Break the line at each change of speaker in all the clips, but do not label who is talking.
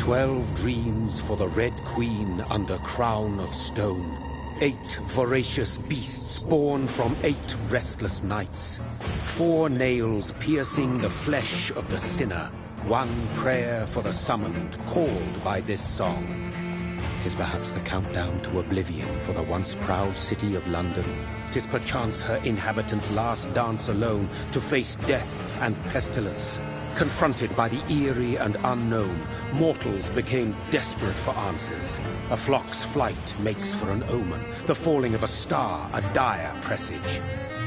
12 dreams for the Red Queen under crown of stone. 8 voracious beasts born from 8 restless nights. 4 nails piercing the flesh of the sinner. 1 prayer for the summoned, called by this song. 'Tis perhaps the countdown to oblivion for the once proud city of London. 'Tis perchance her inhabitants' last dance alone to face death and pestilence. Confronted by the eerie and unknown, mortals became desperate for answers. A flock's flight makes for an omen, the falling of a star a dire presage.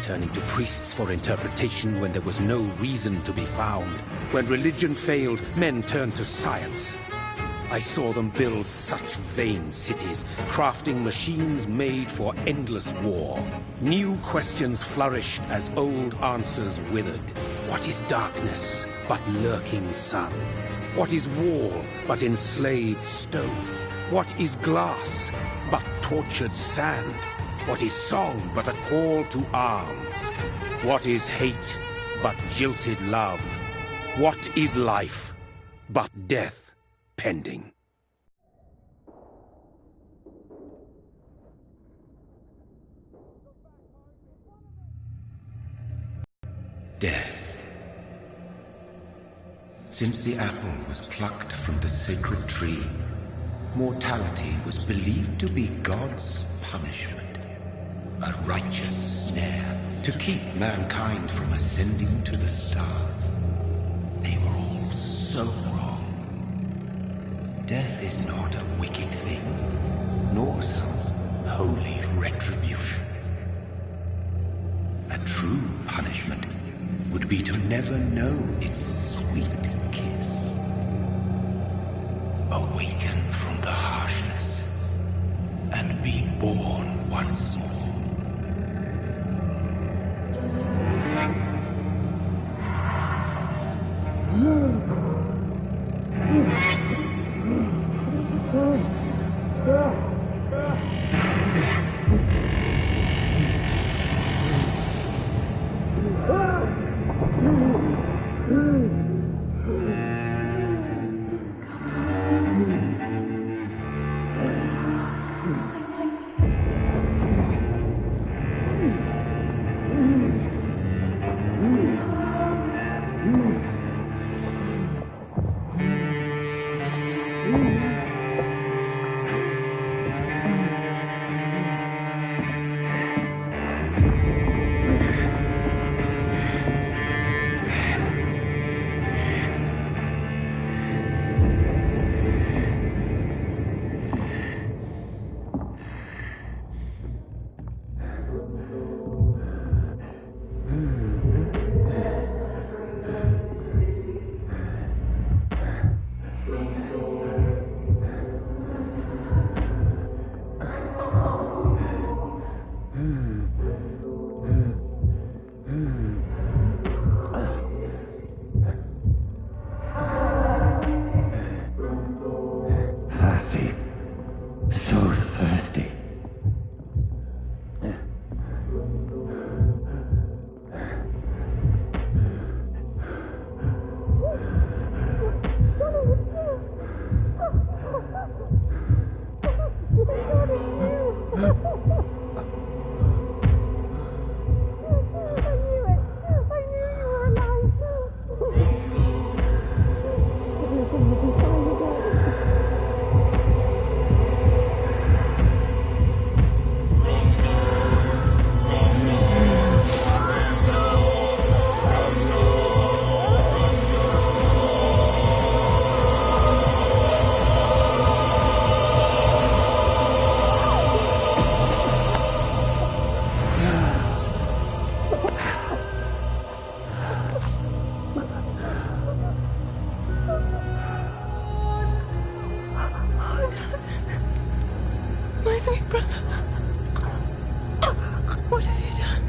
Turning to priests for interpretation when there was no reason to be found. When religion failed, men turned to science. I saw them build such vain cities, crafting machines made for endless war. New questions flourished as old answers withered. What is darkness but lurking sun? What is wall but enslaved stone? What is glass but tortured sand? What is song but a call to arms? What is hate but jilted love? What is life but death pending?
Death. Since the apple was plucked from the sacred tree, mortality was believed to be God's punishment, a righteous snare to keep mankind from ascending to the stars. They were all so wrong. Death is not a wicked thing, nor some holy retribution. A true punishment would be to never know its sweet kiss. Awaken from the harshness and be born once more.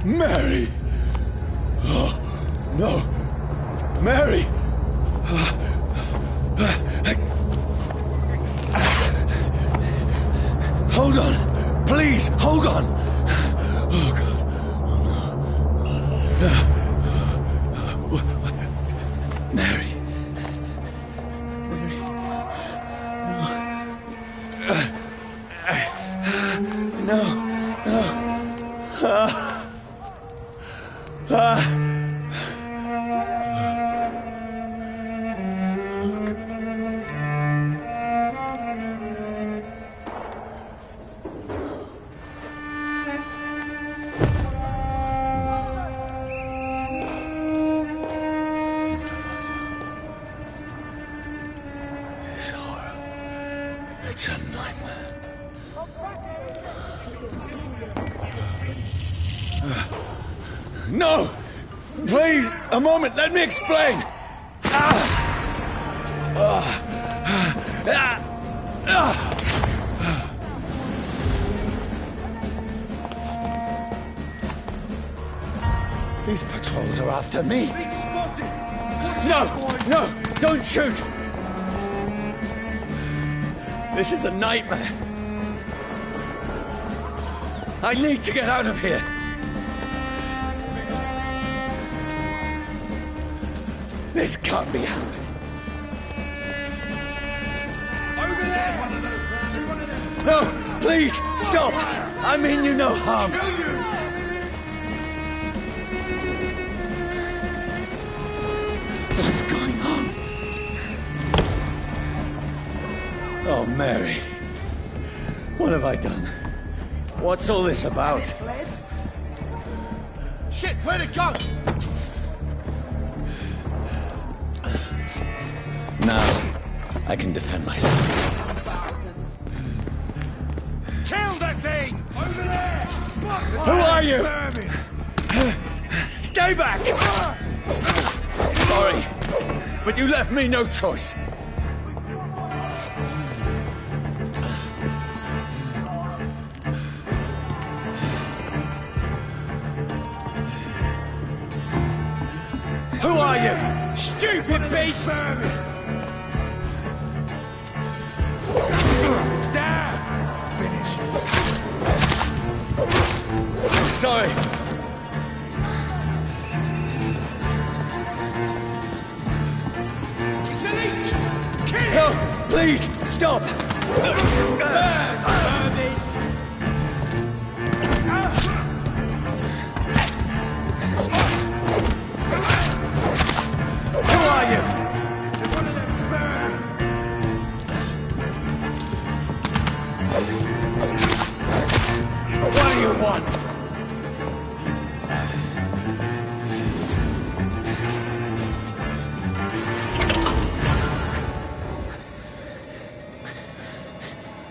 Mary! Oh, no! Mary! Hold on! Please, hold on! Oh, God. Oh, no. Mary. Mary. time. No! Please, a moment, let me explain! These patrols are after me. No! No! Don't shoot! This is a nightmare. I need to get out of here. This can't be happening. Over there! There's one of them. No! Please, stop! I mean you no harm. What's going on? Oh, Mary. What have I done? What's all this about?
Has it fled? Shit, where'd it go?
Now, I can defend myself.
Bastards. Kill that thing! Over there!
Who are you? Stay back! Sorry, but you left me no choice. Who are you? Stupid beast!
It's down! Finish it.
Sorry.
It's an each! Kill
No, please, stop! Who are you?
One of them vermin!
What do you want?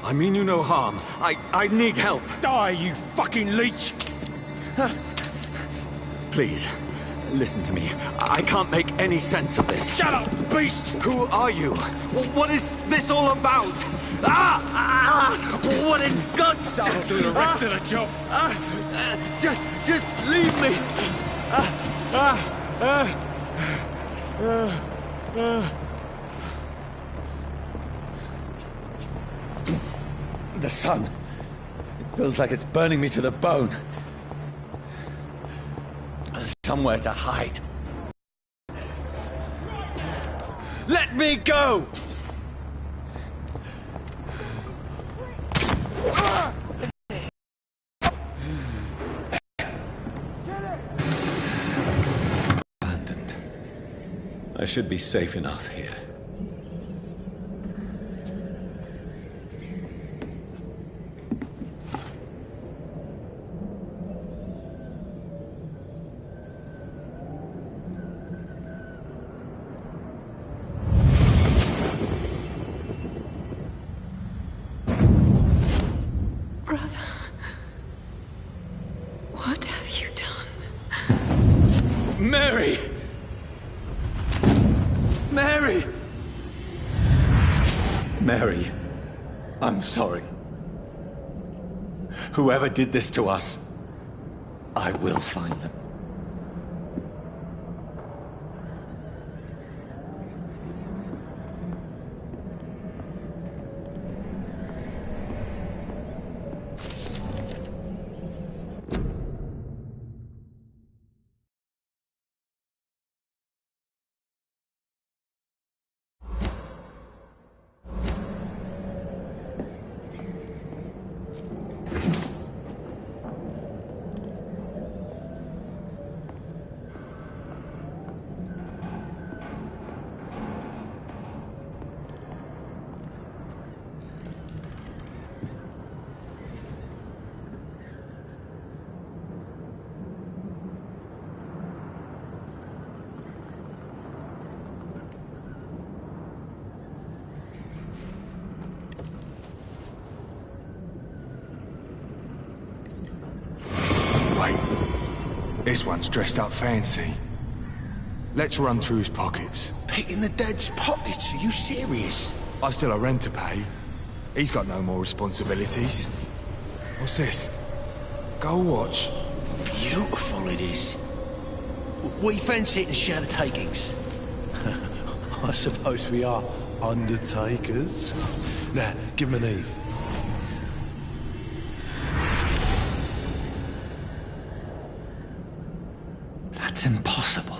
I mean you no harm. I need help.
Die, you fucking leech!
Please, listen to me. I can't make any sense of this.
Shut up, beast!
Who are you? What is this all about? What in God's...
That'll do the rest of the job.
Just leave me. The sun. It feels like it's burning me to the bone. Somewhere to hide. Let me go! Abandoned. I should be safe enough here.
Brother, what have you done?
Mary! Mary! Mary, I'm sorry. Whoever did this to us, I will find them.
This one's dressed up fancy. Let's run through his pockets.
Picking the dead's pockets? Are you serious?
I've still a rent to pay. He's got no more responsibilities. What's this? Gold watch.
Beautiful it is. We fancy it and share the takings. I suppose we are undertakers. Now, give him an Eve.
That's impossible.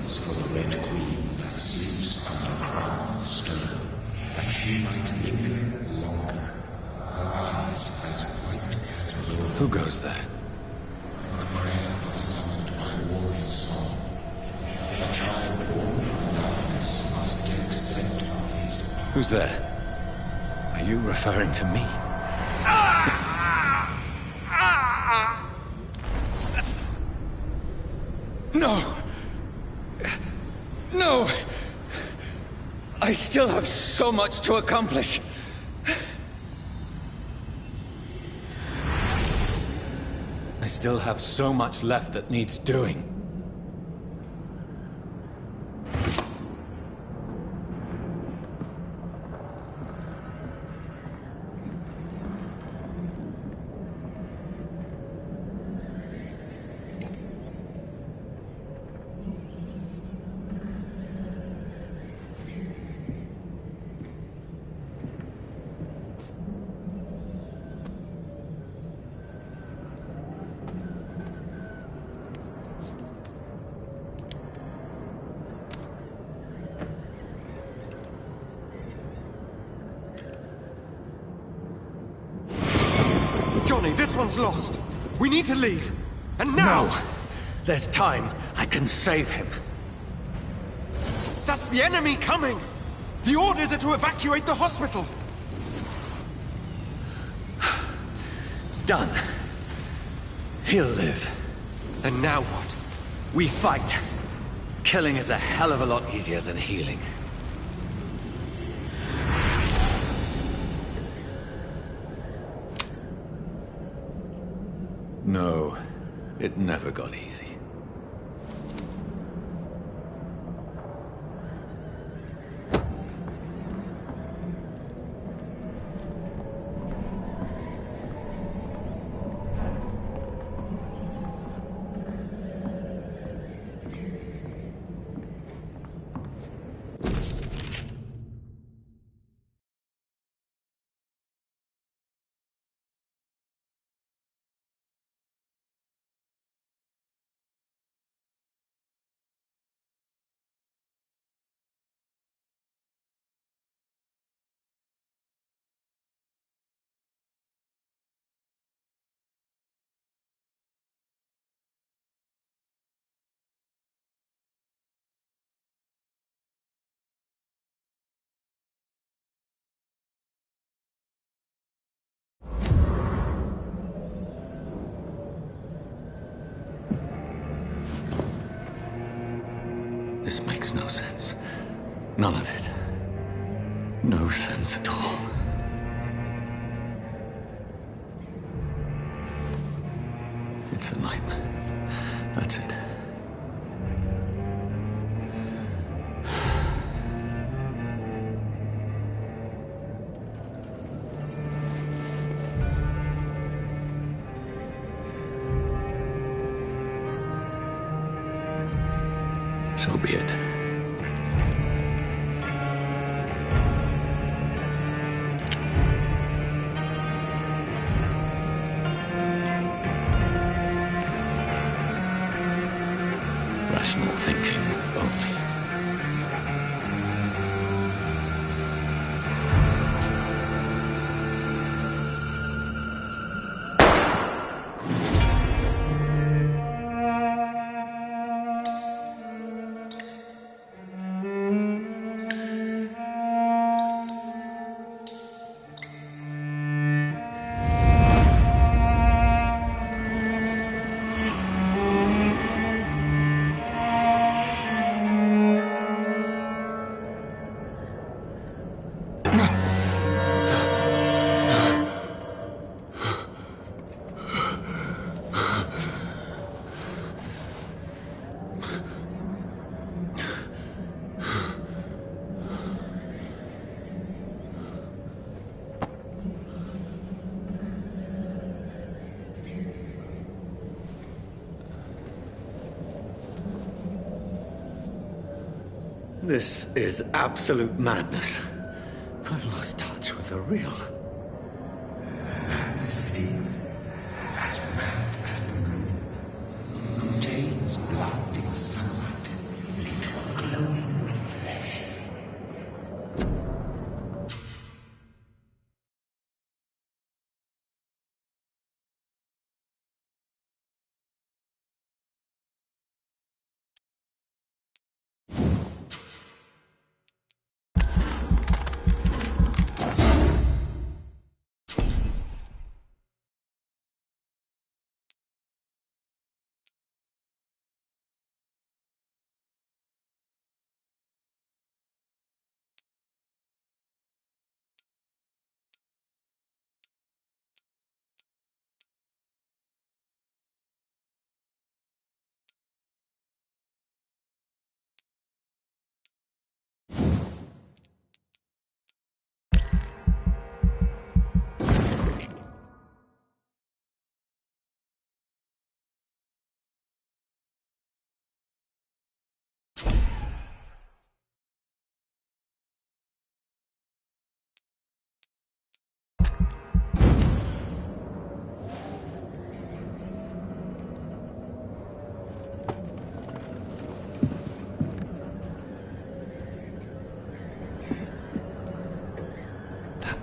For the Red Queen that sleeps under a crown of stone, that she might linger longer, her eyes as white as blood.
Who goes there?
A prayer was summoned by warriors of. A child born from darkness must accept of his power.
Who's there? Are you referring to me? No! No! I still have so much to accomplish. I still have so much left that needs doing.
Johnny, this one's lost. We need to leave. And now!
No! There's time. I can save him.
That's the enemy coming! The orders are to evacuate the hospital!
Done. He'll live.
And now what?
We fight. Killing is a hell of a lot easier than healing. No, it never got easy. This makes no sense. None of it. No sense at all. It's a nightmare. That's it. So be it. Rational thinking only. This is absolute madness. I've lost touch with the real.
Madness it is. As mad as the moon. Who turns blood in sunlight into a glowing reflection.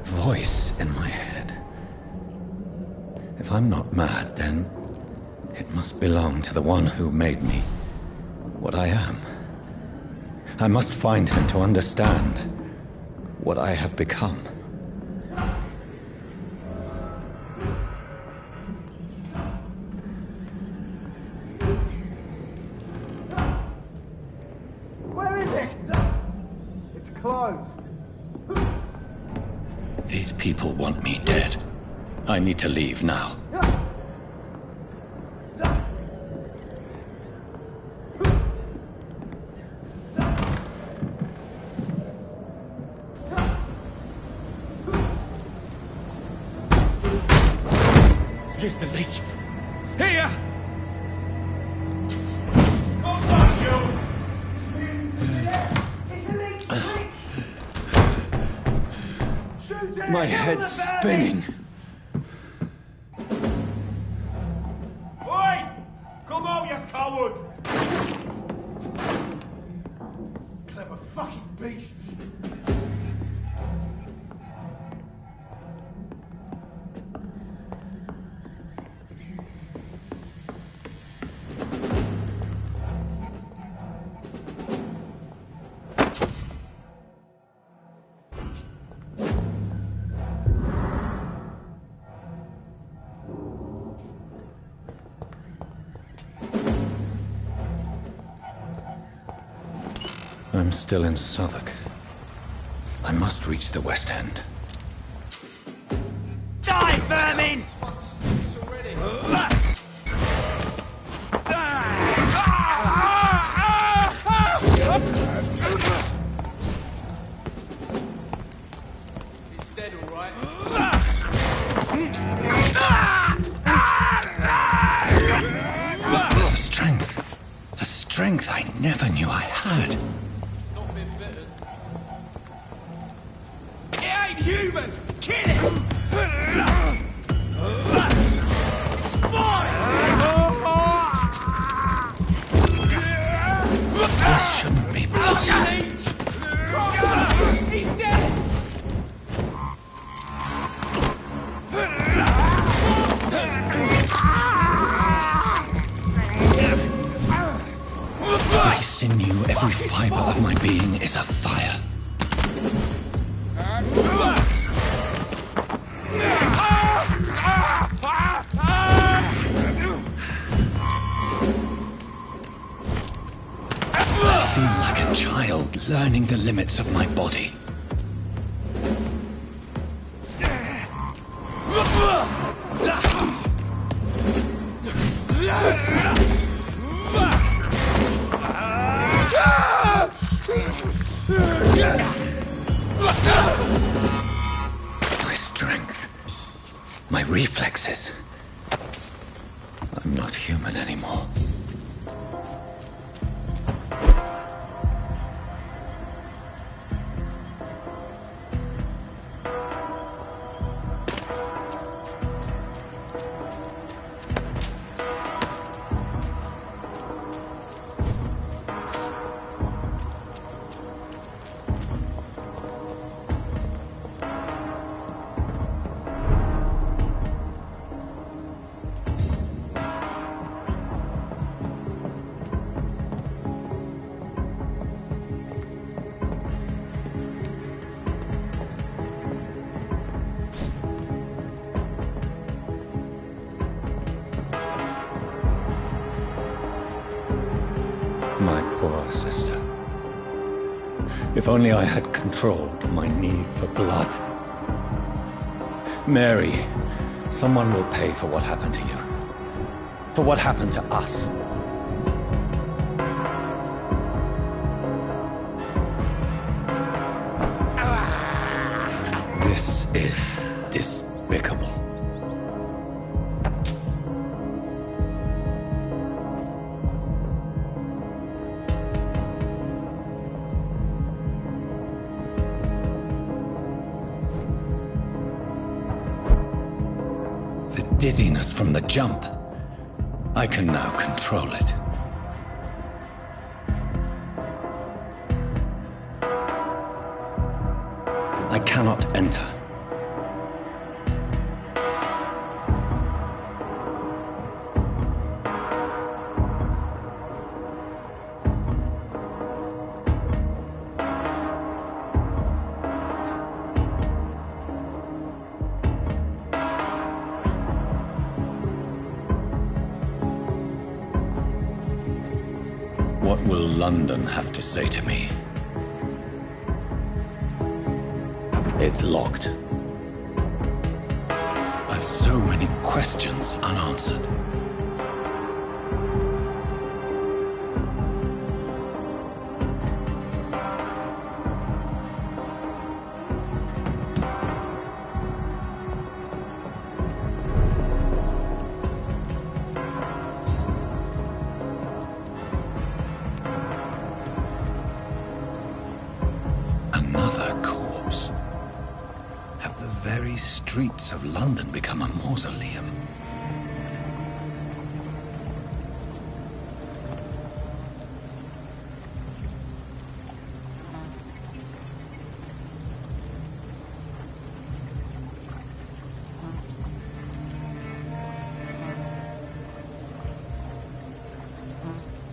Voice in my head. If I'm not mad, then it must belong to the one who made me what I am. I must find him to understand what I have become.
Where is it? It's closed.
These people want me dead. I need to leave now.
Here's the leech. Here!
My head's spinning.
Oi! Come out, you coward! Clever fucking beasts!
I'm still in Southwark. I must reach the West End.
Die, vermin! He's dead, all right.
There's a strength I never knew I had.
Not been bitten. It ain't human! Kill it! It's fine!
This shouldn't be possible.
He's dead!
Every sinew, every fiber of my being is afire. I feel like a child learning the limits of my body. My strength, my reflexes. I'm not human anymore. My poor sister. If only I had controlled my need for blood. Mary, someone will pay for what happened to you. For what happened to us. This is despicable. The dizziness from the jump. I can now control it. I cannot enter. What will London have to say to me? It's locked. I've so many questions unanswered. Another corpse. Have the very streets of London become a mausoleum?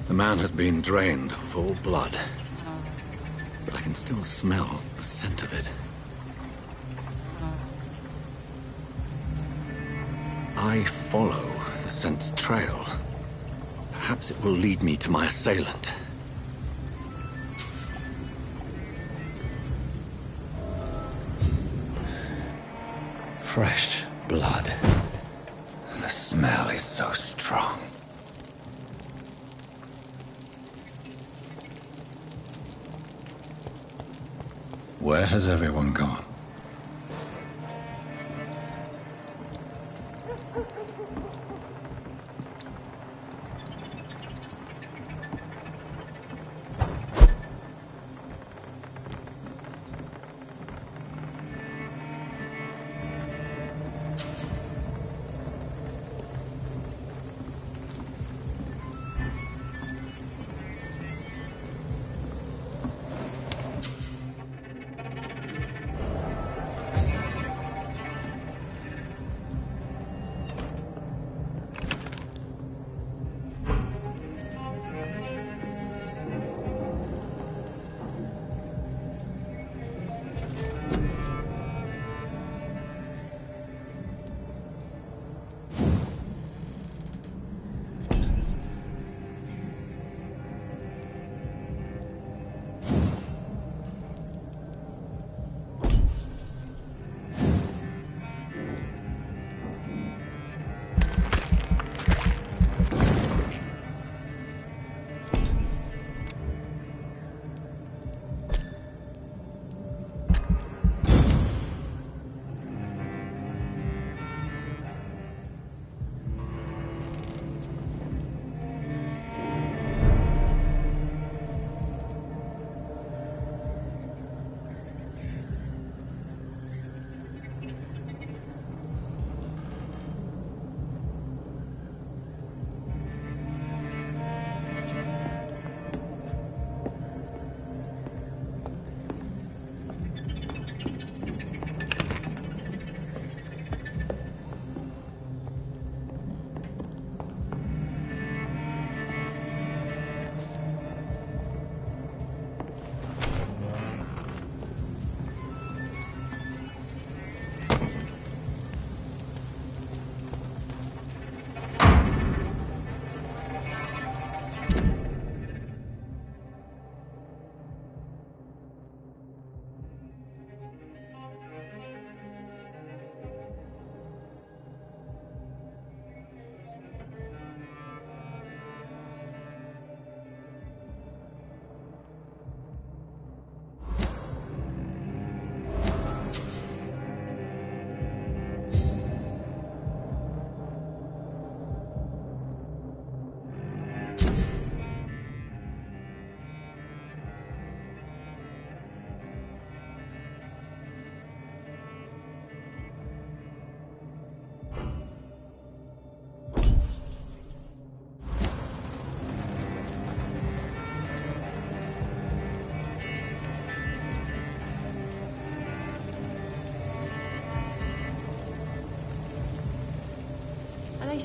The man has been drained of all blood, but I can still smell the scent of it. I follow the scent's trail. Perhaps it will lead me to my assailant. Fresh blood. The smell is so strong. Where has everyone gone?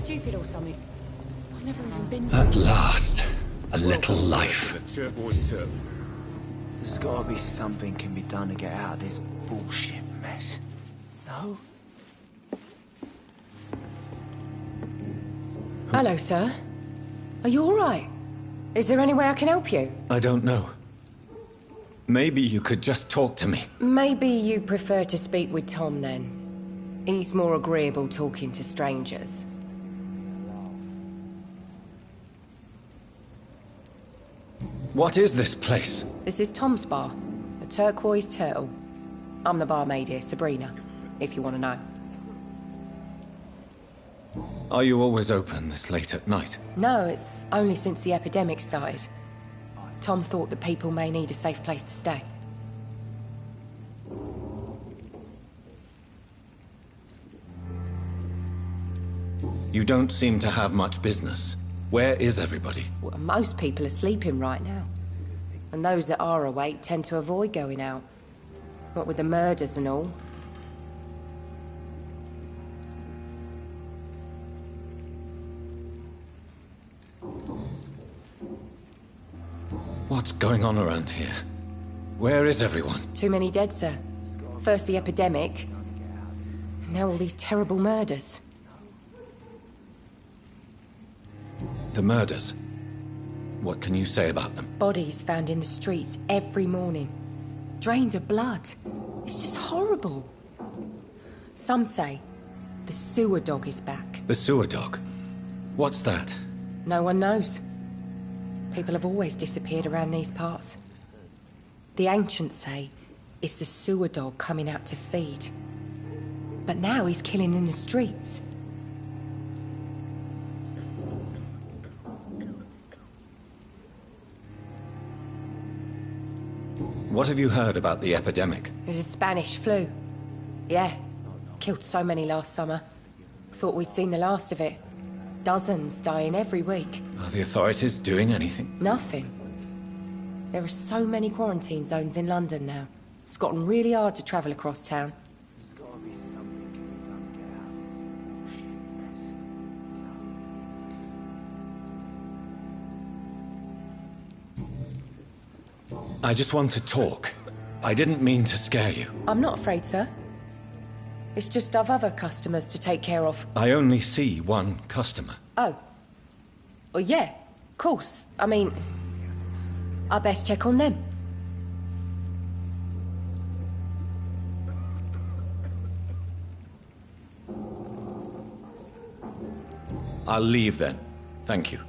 stupid or something? I've never even been to
At last, a little life.
There's gotta be something can be done to get out of this bullshit mess. No?
Hello, sir. Are you alright? Is there any way I can help you?
I don't know. Maybe you could just talk to me.
Maybe you prefer to speak with Tom, then. He's more agreeable talking to strangers.
What is this place?
This is Tom's bar, a turquoise turtle. I'm the barmaid here, Sabrina, if you want to know.
Are you always open this late at night?
No, it's only since the epidemic started. Tom thought that people may need a safe place to stay.
You don't seem to have much business. Where is everybody?
Well, most people are sleeping right now. And those that are awake tend to avoid going out. What with the murders and all.
What's going on around here? Where is everyone?
Too many dead, sir. First the epidemic, and now all these terrible murders.
The murders? What can you say about them?
Bodies found in the streets every morning. Drained of blood. It's just horrible. Some say the sewer dog is back.
The sewer dog? What's that?
No one knows. People have always disappeared around these parts. The ancients say it's the sewer dog coming out to feed. But now he's killing in the streets.
What have you heard about the epidemic?
There's a Spanish flu. Yeah. Killed so many last summer. Thought we'd seen the last of it. Dozens dying every week.
Are the authorities doing anything?
Nothing. There are so many quarantine zones in London now. It's gotten really hard to travel across town.
I just want to talk. I didn't mean to scare you.
I'm not afraid, sir. It's just I've other customers to take care of.
I only see one customer.
Oh. Well, yeah, of course. I mean, I best check on them.
I'll leave then. Thank you.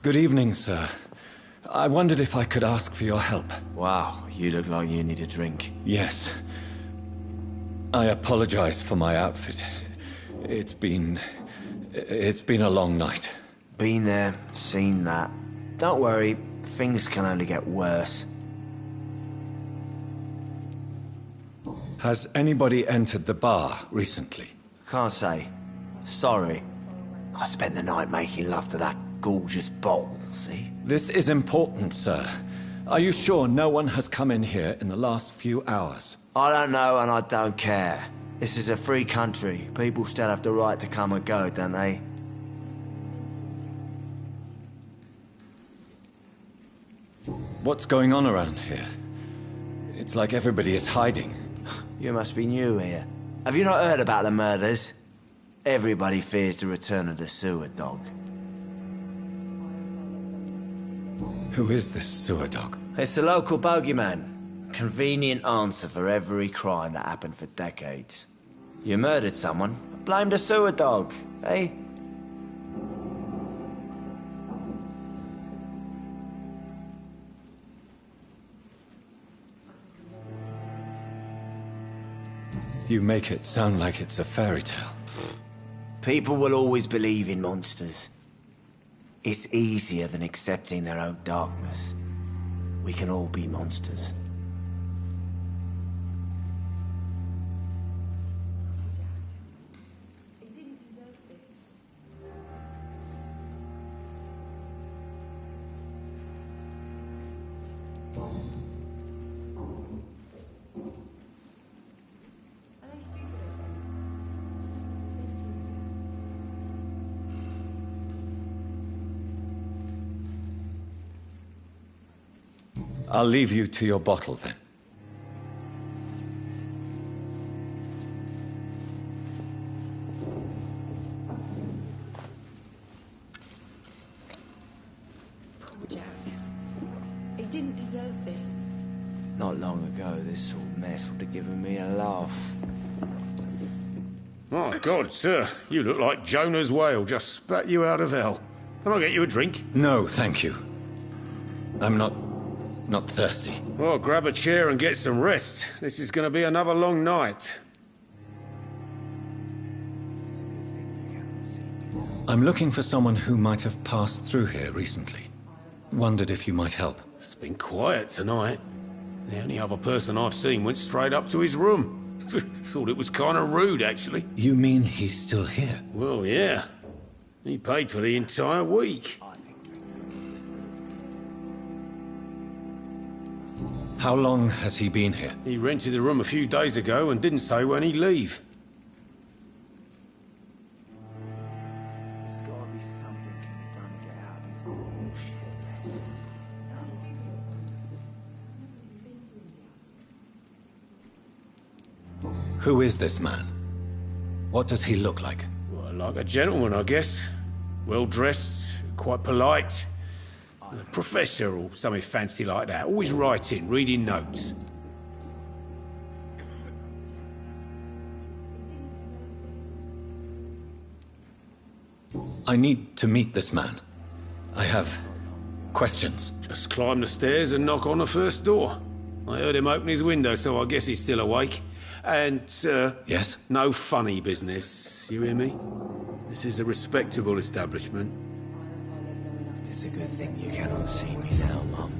Good evening, sir. I wondered if I could ask for your help.
Wow, you look like you need a drink.
Yes. I apologize for my outfit. It's been a long night.
Been there, seen that. Don't worry, things can only get worse.
Has anybody entered the bar recently?
Can't say. Sorry. I spent the night making love to that gorgeous bottle, see?
This is important, sir. Are you sure no one has come in here in the last few hours?
I don't know and I don't care. This is a free country. People still have the right to come and go, don't they?
What's going on around here? It's like everybody is hiding.
You must be new here. Have you not heard about the murders? Everybody fears the return of the sewer dog.
Who is this sewer dog?
It's the local bogeyman. Convenient answer for every crime that happened for decades. You murdered someone, blame the sewer dog, eh?
You make it sound like it's a fairy tale.
People will always believe in monsters. It's easier than accepting their own darkness. We can all be monsters.
I'll leave you to your bottle, then.
Poor Jack. He didn't deserve this.
Not long ago, this sort of mess would have given me a laugh.
My God, sir, you look like Jonah's whale just spat you out of hell. Can I get you a drink?
No, thank you. I'm not thirsty.
Well, grab a chair and get some rest. This is going to be another long night.
I'm looking for someone who might have passed through here recently. Wondered if you might help.
It's been quiet tonight. The only other person I've seen went straight up to his room. Thought it was kind of rude, actually.
You mean he's still here?
Well, yeah. He paid for the entire week.
How long has he been here?
He rented the room a few days ago and didn't say when he'd leave.
Who is this man? What does he look like?
Well, like a gentleman, I guess. Well-dressed, quite polite. A professor or something fancy like that. Always writing, reading notes.
I need to meet this man. I have questions.
Just climb the stairs and knock on the first door. I heard him open his window, so I guess he's still awake. And,
Yes?
no funny business, you hear me? This is a respectable establishment.
It's a good thing you cannot see me now, Mum.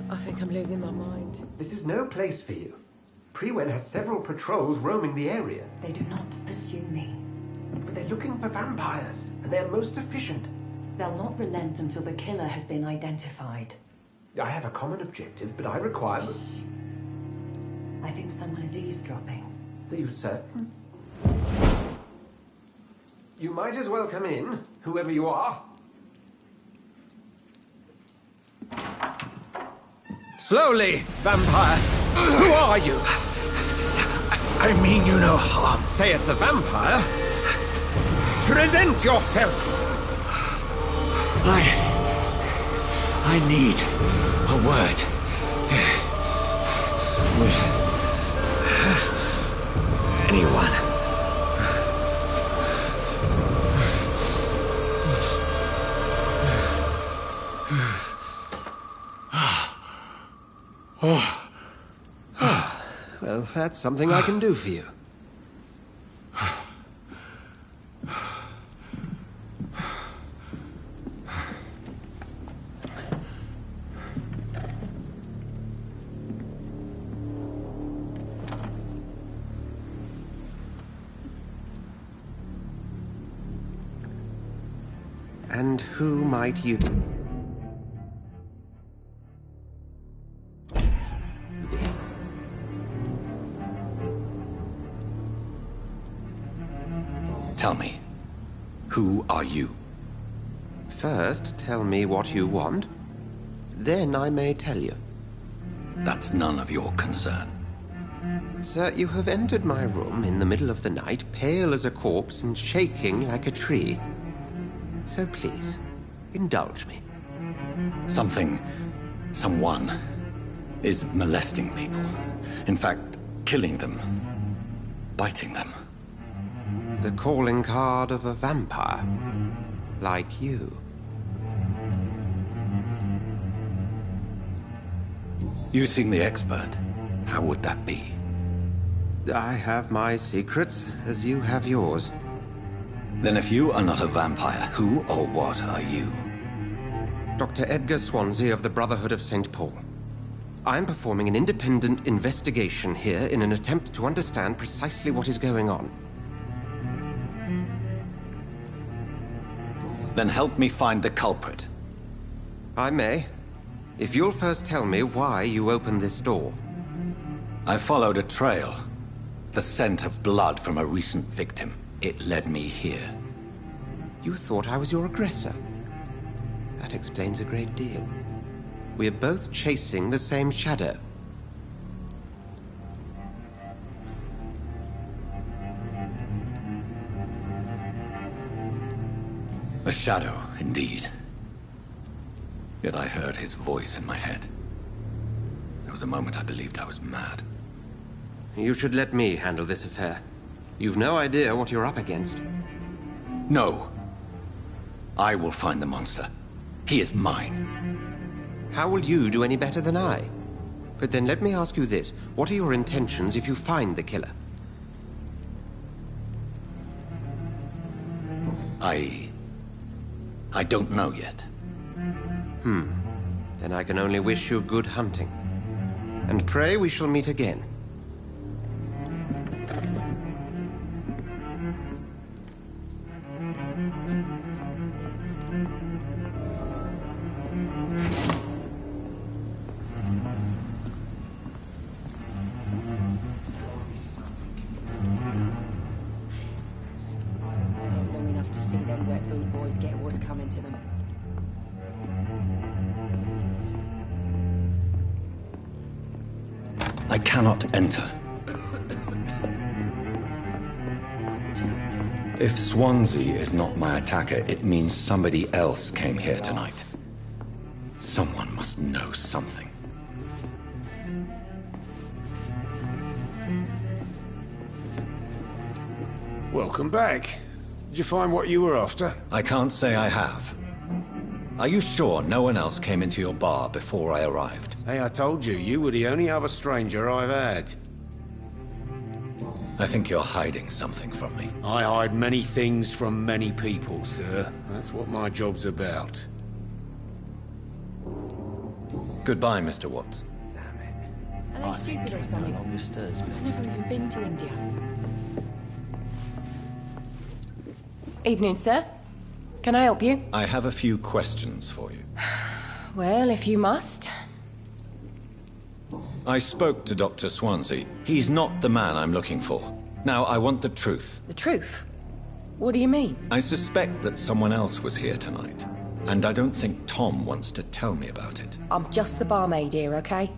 I think I'm losing my mind.
This is no place for you. Prewen has several patrols roaming the area.
They do not pursue me.
But they're looking for vampires, and they're most efficient.
They'll not relent until the killer has been identified.
I have a common objective, but I require...
I think someone is eavesdropping.
Are you certain? You might as well come in, whoever you are. Slowly, vampire! Who are you?
I mean you no harm.
Say it, the vampire. Present yourself!
I need a word. With anyone.
Well, that's something I can do for you. And who might you be?
Tell me, who are you?
First, tell me what you want. Then I may tell you.
That's none of your concern.
Sir, you have entered my room in the middle of the night, pale as a corpse and shaking like a tree. So please, indulge me.
Someone is molesting people. In fact, killing them. Biting them.
The calling card of a vampire. Like you.
You seem the expert. How would that be?
I have my secrets, as you have yours.
Then if you are not a vampire, who or what are you?
Dr. Edgar Swansea of the Brotherhood of St. Paul. I'm performing an independent investigation here in an attempt to understand precisely what is going on.
Then help me find the culprit.
I may. If you'll first tell me why you opened this door.
I followed a trail. The scent of blood from a recent victim. It led me here.
You thought I was your aggressor? That explains a great deal. We're both chasing the same shadow.
A shadow, indeed. Yet I heard his voice in my head. There was a moment I believed I was mad.
You should let me handle this affair. You've no idea what you're up against.
No. I will find the monster. He is mine.
How will you do any better than I? But then let me ask you this. What are your intentions if you find the killer?
I don't know yet.
Then I can only wish you good hunting. And pray we shall meet again.
Long enough to see them wet boot boys get what's coming to them.
I cannot enter. If Swansea is not my attacker, it means somebody else came here tonight. Someone must know something.
Welcome back. Did you find what you were after?
I can't say I have. Are you sure no one else came into your bar before I arrived?
Hey, I told you, you were the only other stranger I've had.
I think you're hiding something from me.
I hide many things from many people, sir. That's what my job's about.
Goodbye, Mr. Watts.
Are they stupid or something? I've never even been to India. Evening, sir. Can I help you?
I have a few questions for you.
Well, if you must.
I spoke to Dr. Swansea. He's not the man I'm looking for. Now, I want the truth.
The truth? What do you mean?
I suspect that someone else was here tonight. And I don't think Tom wants to tell me about it.
I'm just the barmaid here, okay?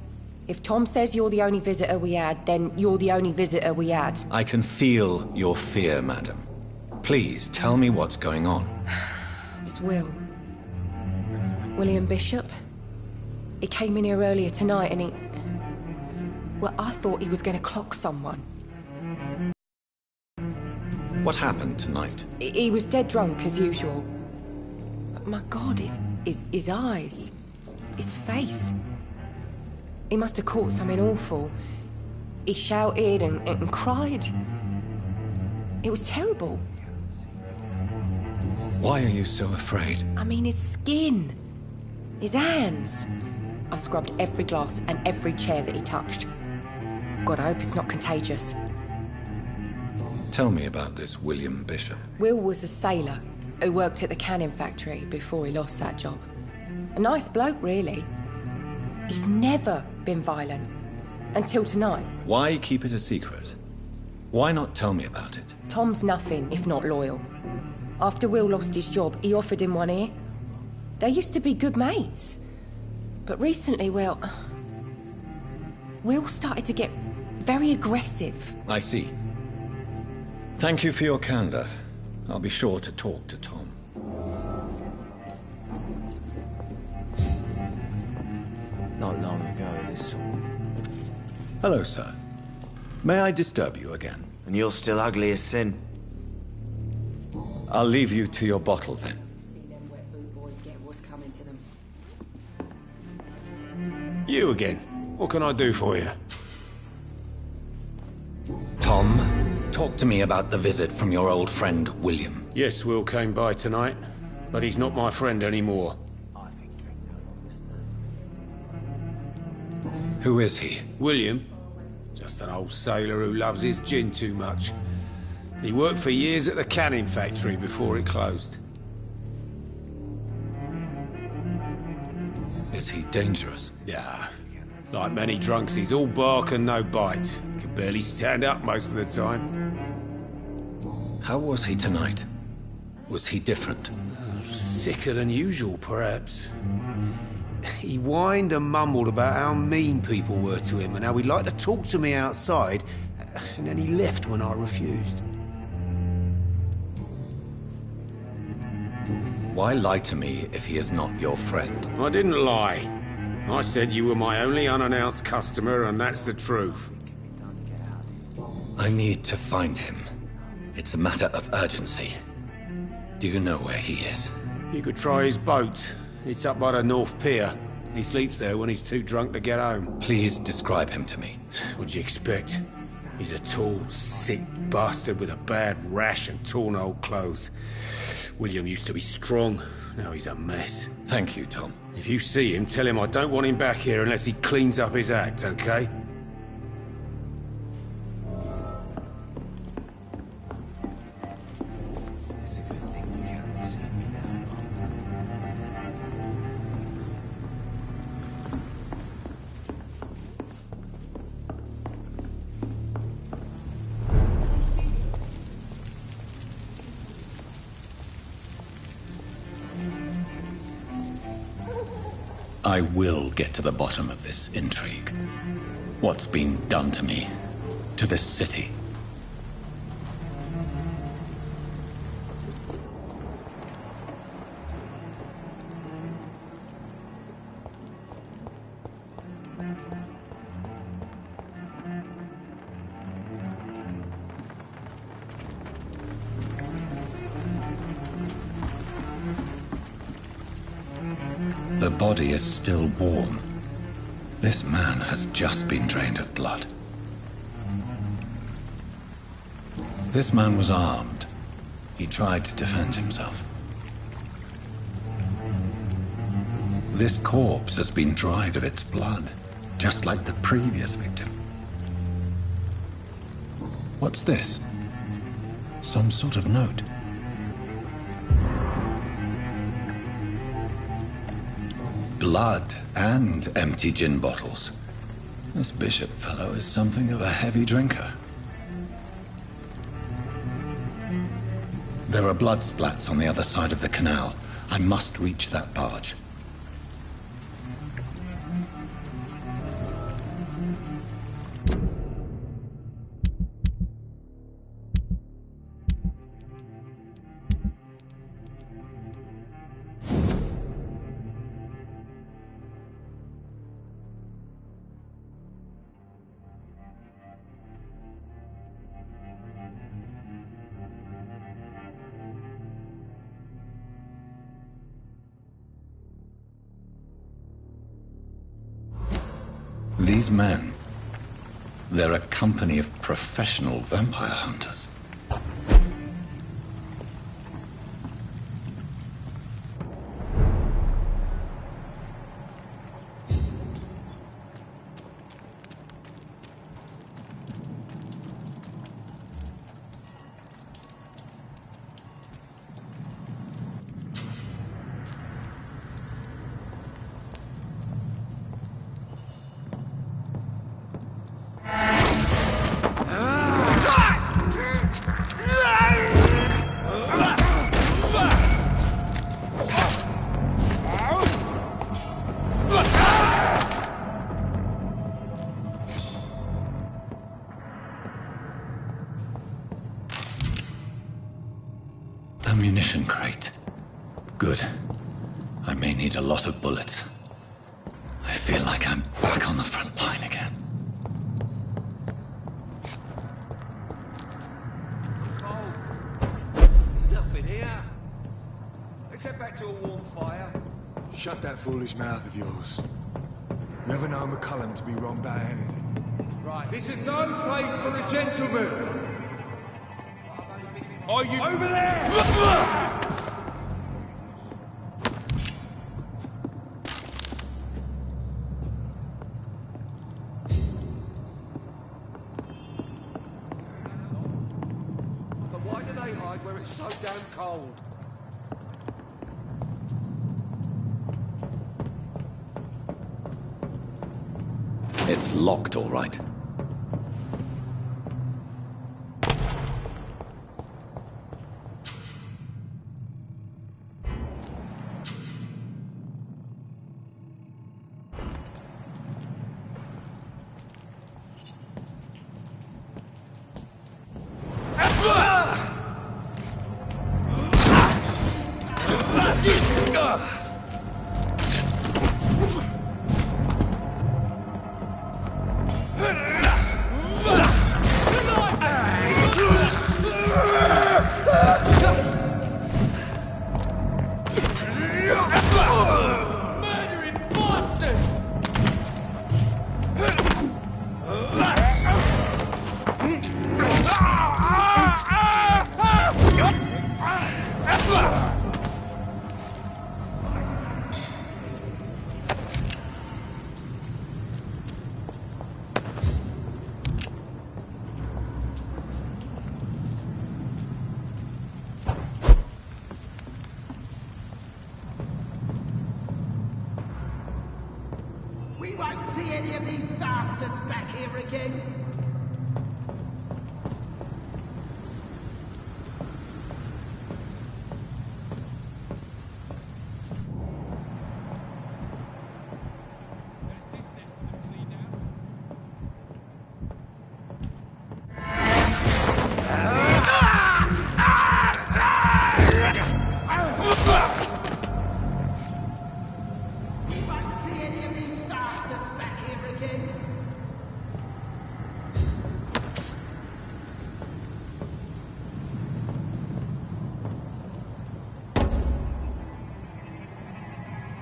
If Tom says you're the only visitor we had, then you're the only visitor we had.
I can feel your fear, madam. Please, tell me what's going on.
It's Will. William Bishop. He came in here earlier tonight and he... Well, I thought he was going to clock someone.
What happened tonight?
He was dead drunk, as usual. But my God, his eyes. His face. He must have caught something awful. He shouted and cried. It was terrible.
Why are you so afraid?
I mean, his skin. His hands. I scrubbed every glass and every chair that he touched. God, I hope it's not contagious.
Tell me about this William Bishop.
Will was a sailor who worked at the canning factory before he lost that job. A nice bloke, really. He's never been violent. Until tonight.
Why keep it a secret? Why not tell me about it?
Tom's nothing if not loyal. After Will lost his job, he offered him one ear. They used to be good mates. But recently, well... Will started to get very aggressive.
I see. Thank you for your candor. I'll be sure to talk to Tom.
Not long ago, this...
Hello, sir. May I disturb you again?
And you're still ugly as sin.
I'll leave you to your bottle, then.
See them wet boot boys get what's coming to them.
You again. What can I do for you?
Tom, talk to me about the visit from your old friend, William.
Yes, Will came by tonight, but he's not my friend anymore.
Who is he?
William? Just an old sailor who loves his gin too much. He worked for years at the canning factory before it closed.
Is he dangerous?
Yeah. Like many drunks, he's all bark and no bite. Can barely stand up most of the time.
How was he tonight? Was he different?
Sicker than usual, perhaps. He whined and mumbled about how mean people were to him and how he'd like to talk to me outside, and then he left when I refused.
Why lie to me if he is not your friend?
I didn't lie. I said you were my only unannounced customer, and that's the truth.
I need to find him. It's a matter of urgency. Do you know where he is?
You could try his boat. It's up by the North Pier. He sleeps there when he's too drunk to get home.
Please describe him to me.
What'd you expect? He's a tall, sick bastard with a bad rash and torn old clothes. William used to be strong. Now he's a mess.
Thank you, Tom.
If you see him, tell him I don't want him back here unless he cleans up his act, okay?
I will get to the bottom of this intrigue. What's been done to me, to this city. The body is still warm. This man has just been drained of blood. This man was armed. He tried to defend himself. This corpse has been dried of its blood, just like the previous victim. What's this? Some sort of note. Blood and empty gin bottles. This bishop fellow is something of a heavy drinker. There are blood splats on the other side of the canal. I must reach that barge. These men, they're a company of professional vampire hunters. Ammunition crate. Good. I may need a lot of bullets. I feel like I'm back on the front line again.
There's nothing here. Let's head back to a warm fire.
Shut that foolish mouth of yours. Never known McCullum to be wrong about anything.
Right.
This is no place for a gentleman! Are you over there?
But why do they hide where it's so damn cold?
It's locked, all right.
We won't see any of these bastards back here again.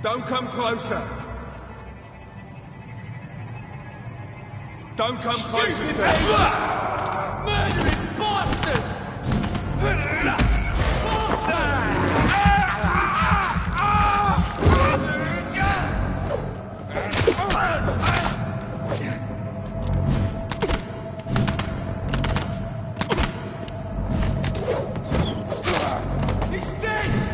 Don't come closer. Don't come closer, sir.
Murdering bastard!
He's dead!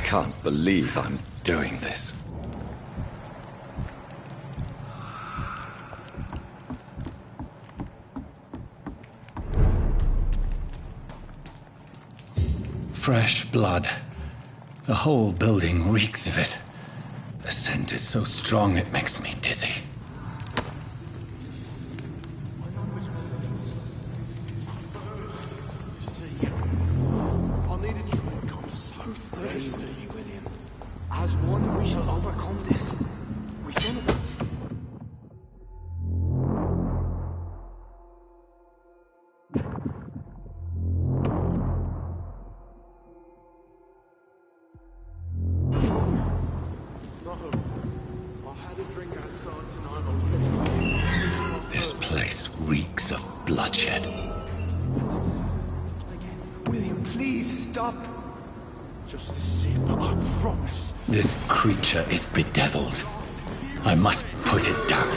can't believe I'm doing this. Fresh blood. The whole building reeks of it. The scent is so strong it makes me dizzy.
As one, we shall overcome this. We've done it.
This place reeks of bloodshed.
William, please stop. Just a sip, I promise.
This creature is bedeviled. I must put it down.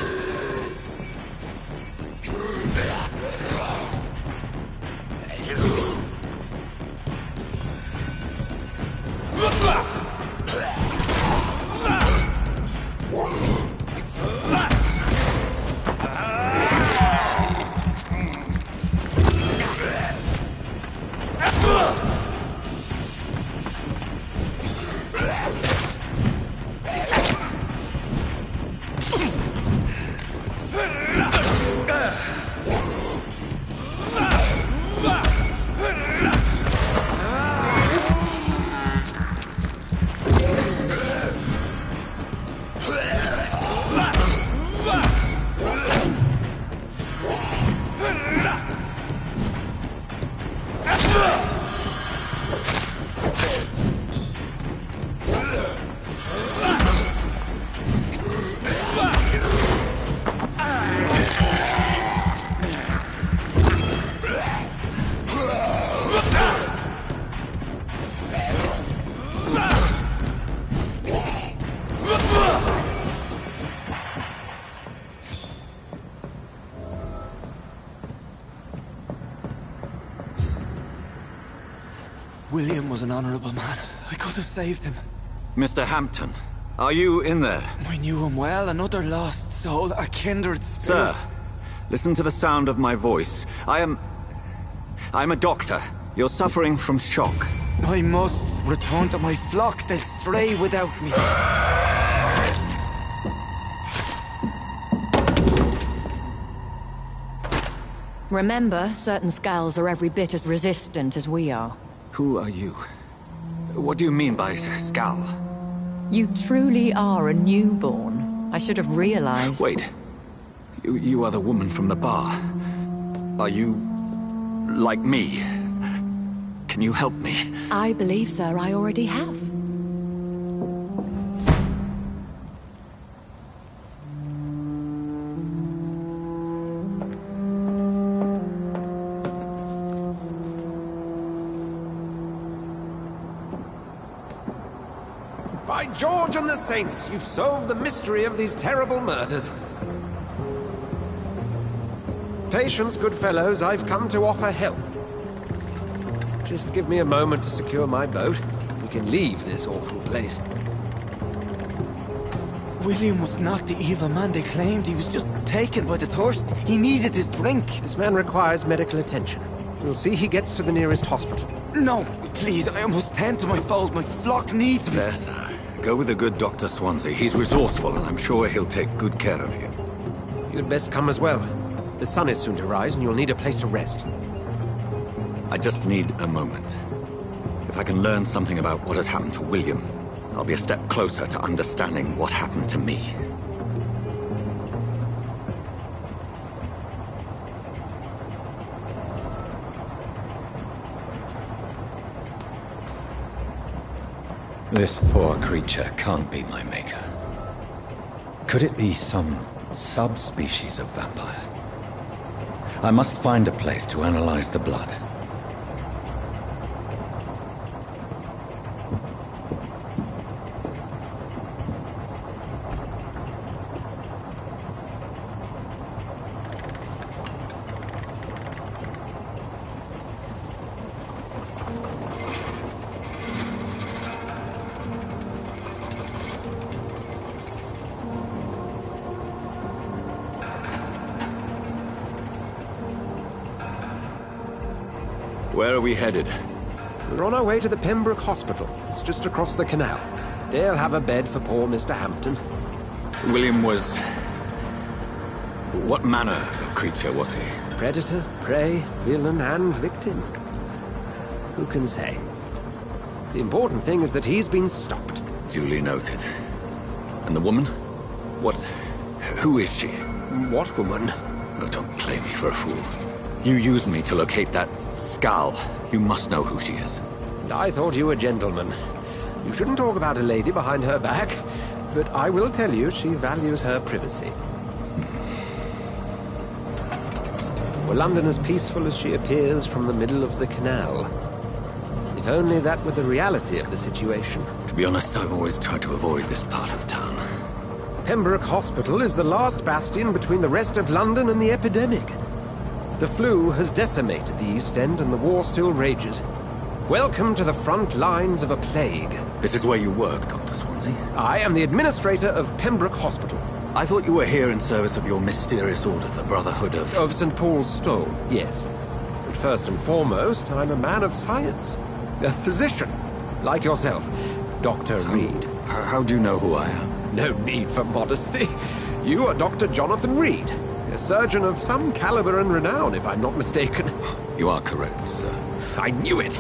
William was an honorable man. I could have saved him.
Mr. Hampton, are you in there?
I knew him well, another lost soul, a kindred spirit.
Sir, listen to the sound of my voice. I'm a doctor. You're suffering from shock.
I must return to my flock. They'll stray without me.
Remember, certain skulls are every bit as resistant as we are.
Who are you? What do you mean by skull?
You truly are a newborn. I should have realized.
Wait. You are the woman from the bar. Are you... like me? Can you help me?
I believe, sir, I already have.
By George and the Saints, you've solved the mystery of these terrible murders. Patience, good fellows, I've come to offer help. Just give me a moment to secure my boat. We can leave this awful place.
William was not the evil man they claimed. He was just taken by the thirst. He needed his drink.
This man requires medical attention. We'll see he gets to the nearest hospital.
No, please, I must tend to my fold. My flock needs me.
There, sir. Go with the good Dr. Swansea. He's resourceful, and I'm sure he'll take good care of you.
You'd best come as well. The sun is soon to rise, and you'll need a place to rest.
I just need a moment. If I can learn something about what has happened to William, I'll be a step closer to understanding what happened to me. This poor creature can't be my maker. Could it be some subspecies of vampire? I must find a place to analyze the blood. Where are we headed?
We're on our way to the Pembroke Hospital. It's just across the canal. They'll have a bed for poor Mr. Hampton.
William was... What manner of creature was he?
Predator, prey, villain, and victim. Who can say? The important thing is that he's been stopped.
Duly noted. And the woman? What... who is she?
What woman?
Oh, don't play me for a fool. You used me to locate that skull. You must know who she is.
And I thought you a gentleman. You shouldn't talk about a lady behind her back, but I will tell you she values her privacy. Were London as peaceful as she appears from the middle of the canal? If only that were the reality of the situation.
To be honest, I've always tried to avoid this part of town.
Pembroke Hospital is the last bastion between the rest of London and the epidemic. The flu has decimated the East End and the war still rages. Welcome to the front lines of a plague.
This is where you work, Dr. Swansea?
I am the administrator of Pembroke Hospital.
I thought you were here in service of your mysterious order, the Brotherhood of...
Of St. Paul's Stole, yes. But first and foremost, I'm a man of science. A physician, like yourself, Dr. Reed.
How do you know who I am?
No need for modesty. You are Dr. Jonathan Reed, a surgeon of some caliber and renown, if I'm not mistaken.
You are correct, sir.
I knew it.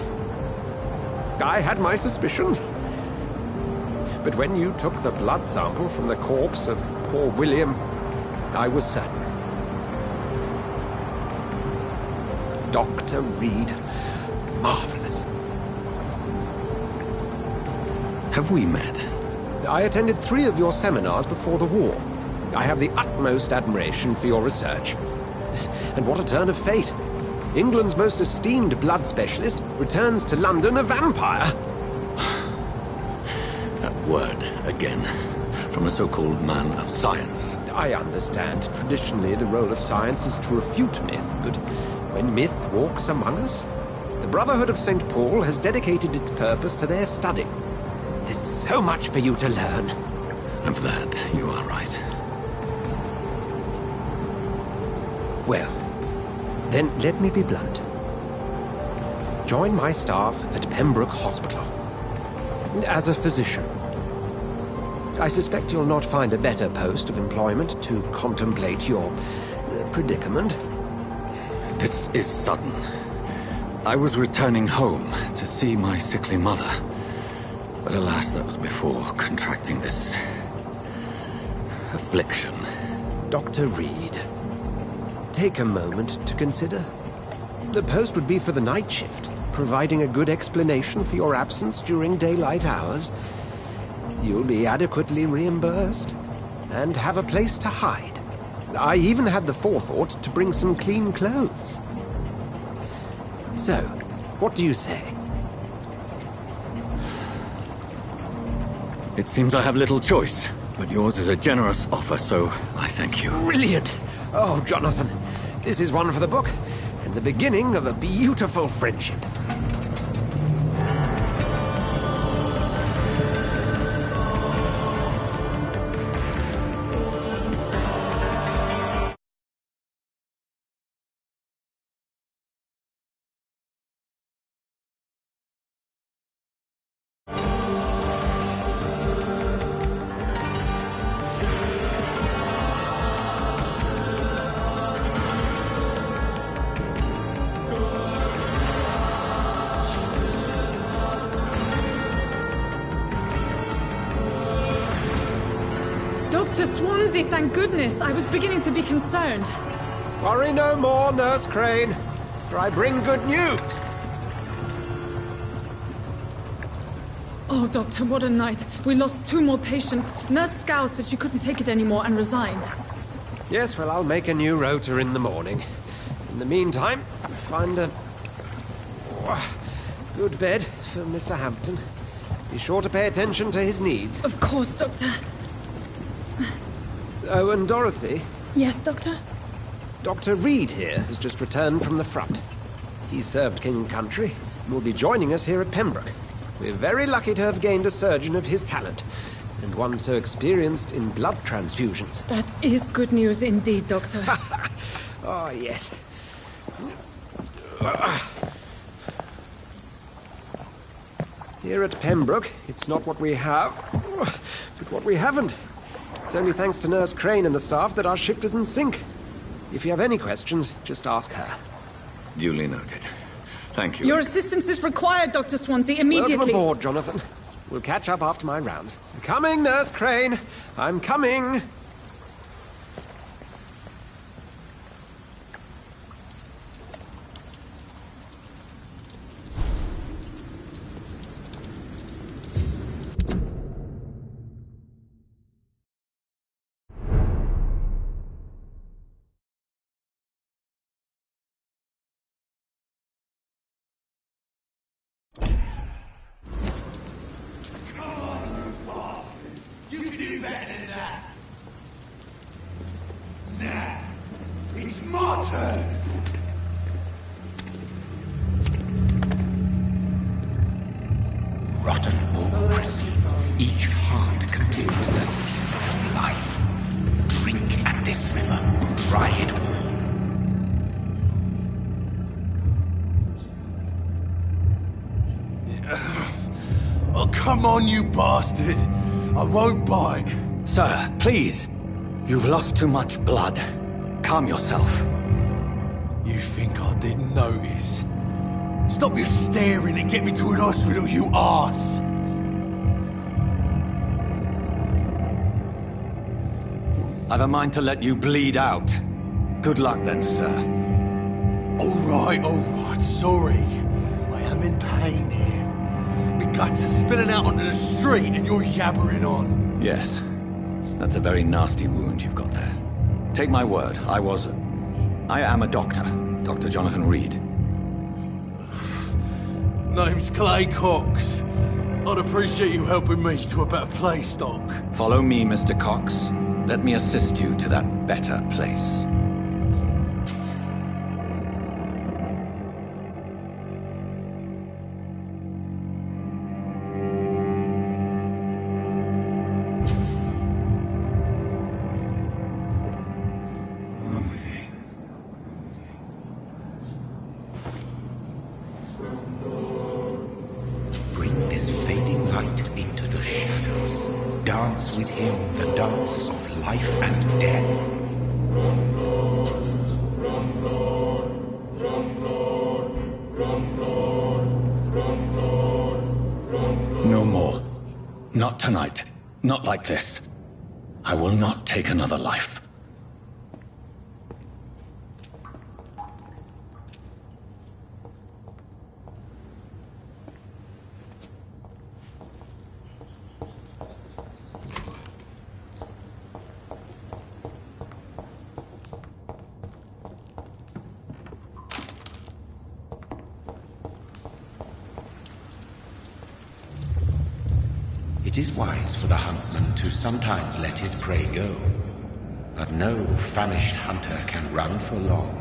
I had my suspicions. But when you took the blood sample from the corpse of poor William, I was certain. Dr. Reed. Marvelous.
Have we met?
I attended 3 of your seminars before the war. I have the utmost admiration for your research. And what a turn of fate. England's most esteemed blood specialist returns to London a vampire.
That word, again, from a so-called man of science.
I understand. Traditionally, the role of science is to refute myth, but when myth walks among us, the Brotherhood of St. Paul has dedicated its purpose to their study. There's so much for you to learn.
And for that, you are right.
Well, then let me be blunt. Join my staff at Pembroke Hospital. As a physician. I suspect you'll not find a better post of employment to contemplate your predicament.
This is sudden. I was returning home to see my sickly mother. But alas, that was before contracting this... affliction.
Dr. Reed, take a moment to consider. The post would be for the night shift, providing a good explanation for your absence during daylight hours. You'll be adequately reimbursed, and have a place to hide. I even had the forethought to bring some clean clothes. So, what do you say?
It seems I have little choice, but yours is a generous offer, so I thank you.
Brilliant! Oh, Jonathan, this is one for the book, and the beginning of a beautiful friendship.
Dr. Swansea, thank goodness. I was beginning to be concerned.
Worry no more, Nurse Crane, for I bring good news.
Oh, Doctor, what a night. We lost 2 more patients. Nurse Scow said she couldn't take it anymore and resigned.
Yes, well, I'll make a new rota in the morning. In the meantime, find a good bed for Mr. Hampton. Be sure to pay attention to his needs.
Of course, Doctor.
Oh, and Dorothy?
Yes, Doctor?
Dr. Reed here has just returned from the front. He served King and Country and will be joining us here at Pembroke. We're very lucky to have gained a surgeon of his talent, and one so experienced in blood transfusions.
That is good news indeed, Doctor.
Oh, yes. Here at Pembroke, it's not what we have, but what we haven't. It's only thanks to Nurse Crane and the staff that our ship doesn't sink. If you have any questions, just ask her.
Duly noted. Thank you.
Your assistance is required, Dr. Swansea, immediately.
Welcome aboard, Jonathan. We'll catch up after my rounds. I'm coming, Nurse Crane. I'm coming.
It's my turn!
Rotten or pristine, each heart contains the seed of life. Drink at this river, try it
all. Oh, come on, you bastard! I won't bite.
Sir, please. You've lost too much blood. Calm yourself.
You think I didn't notice? Stop your staring and get me to an hospital, you arse!
I've a mind to let you bleed out. Good luck then, sir.
Alright, sorry. I am in pain here. My guts are spilling out onto the street and you're yabbering on.
Yes. That's a very nasty wound you've got there. Take my word, I am a doctor. Dr. Jonathan Reed.
Name's Clay Cox. I'd appreciate you helping me to a better place, Doc.
Follow me, Mr. Cox. Let me assist you to that better place.
Bring this fading light into the shadows. Dance with him the dance of life and death.
No more. Not tonight. Not like this. I will not take another life.
It is wise for the huntsman to sometimes let his prey go, but no famished hunter can run for long.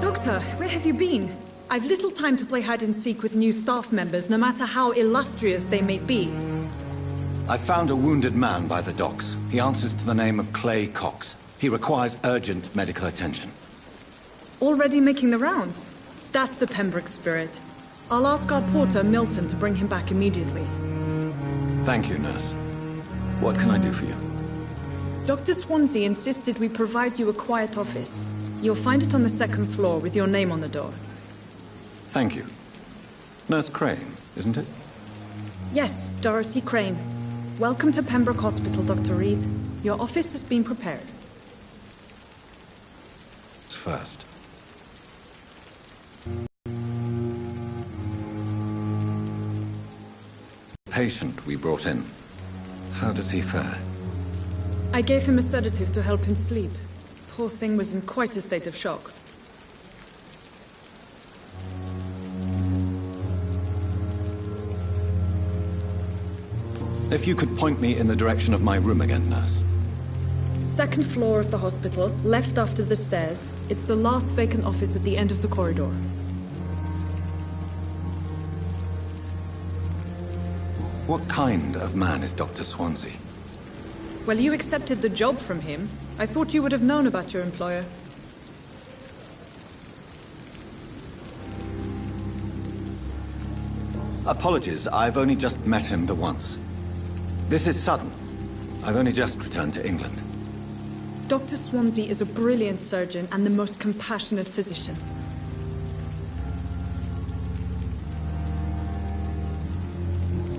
Doctor, where have you been? I've little time to play hide-and-seek with new staff members, no matter how illustrious they may be.
I found a wounded man by the docks. He answers to the name of Clay Cox. He requires urgent medical attention.
Already making the rounds? That's the Pembroke spirit. I'll ask our porter, Milton, to bring him back immediately.
Thank you, nurse. What can I do for you?
Dr. Swansea insisted we provide you a quiet office. You'll find it on the second floor with your name on the door.
Thank you. Nurse Crane, isn't it?
Yes, Dorothy Crane. Welcome to Pembroke Hospital, Dr. Reed. Your office has been prepared.
First. Patient we brought in. How does he fare?
I gave him a sedative to help him sleep. Poor thing was in quite a state of shock.
If you could point me in the direction of my room again, nurse.
Second floor of the hospital, left after the stairs. It's the last vacant office at the end of the corridor.
What kind of man is Dr. Swansea?
Well, you accepted the job from him. I thought you would have known about your employer.
Apologies, I've only just met him the once. This is sudden. I've only just returned to England.
Dr. Swansea is a brilliant surgeon and the most compassionate physician.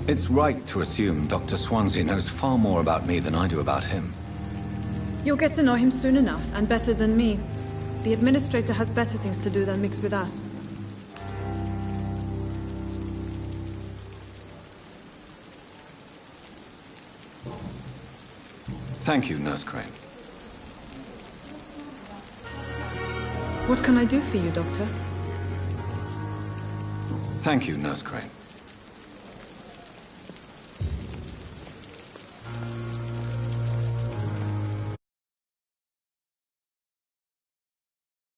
It's right to assume Dr. Swansea knows far more about me than I do about him.
You'll get to know him soon enough, and better than me. The administrator has better things to do than mix with us.
Thank you, Nurse Crane.
What can I do for you, Doctor?
Thank you, Nurse Crane.